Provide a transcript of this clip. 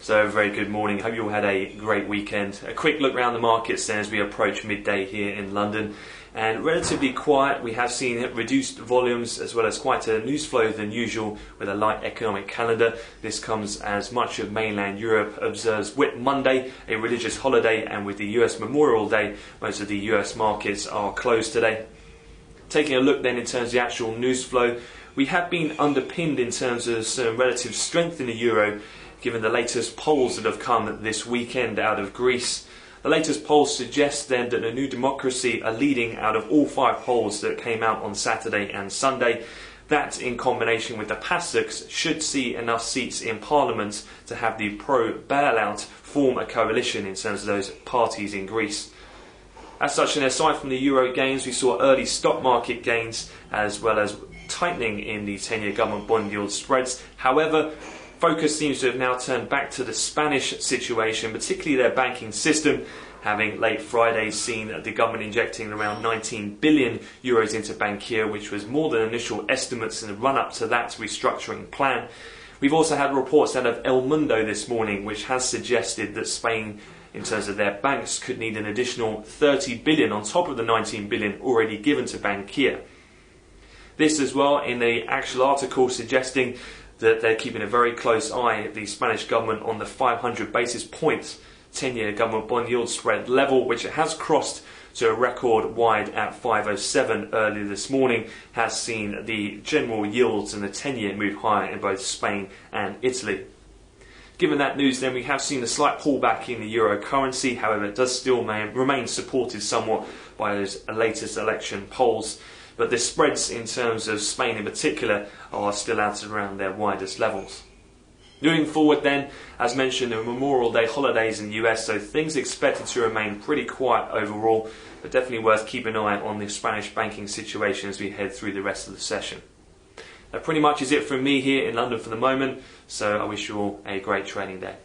So very good morning, hope you all had a great weekend. A quick look around the markets then as we approach midday here in London. And relatively quiet, we have seen reduced volumes as well as quite a news flow than usual with a light economic calendar. This comes as much of mainland Europe observes Whit Monday, a religious holiday, and with the US Memorial Day, most of the US markets are closed today. Taking a look then in terms of the actual news flow, we have been underpinned in terms of some relative strength in the euro, given the latest polls that have come this weekend out of Greece. The latest polls suggest then that the New Democracy are leading out of all 5 polls that came out on Saturday and Sunday. That, in combination with the PASOKs, should see enough seats in Parliament to have the pro-bailout form a coalition in terms of those parties in Greece. As such, and aside from the euro gains, we saw early stock market gains as well as tightening in the 10-year government bond yield spreads. However, focus seems to have now turned back to the Spanish situation, particularly their banking system, having late Friday seen the government injecting around 19 billion euros into Bankia, which was more than initial estimates in the run-up to that restructuring plan. We've also had reports out of El Mundo this morning, which has suggested that Spain, in terms of their banks, could need an additional 30 billion on top of the 19 billion already given to Bankia. This as well in the actual article suggesting that they're keeping a very close eye, the Spanish government, on the 500 basis points 10-year government bond yield spread level, which it has crossed to a record wide at 507 earlier this morning, has seen the general yields in the 10-year move higher in both Spain and Italy. Given that news, then, we have seen a slight pullback in the euro currency. However, it does still remain supported somewhat by those latest election polls. But the spreads in terms of Spain in particular are still out around their widest levels. Moving forward then, as mentioned, the Memorial Day holidays in the US, so things expected to remain pretty quiet overall, but definitely worth keeping an eye on the Spanish banking situation as we head through the rest of the session. That pretty much is it from me here in London for the moment, so I wish you all a great trading day.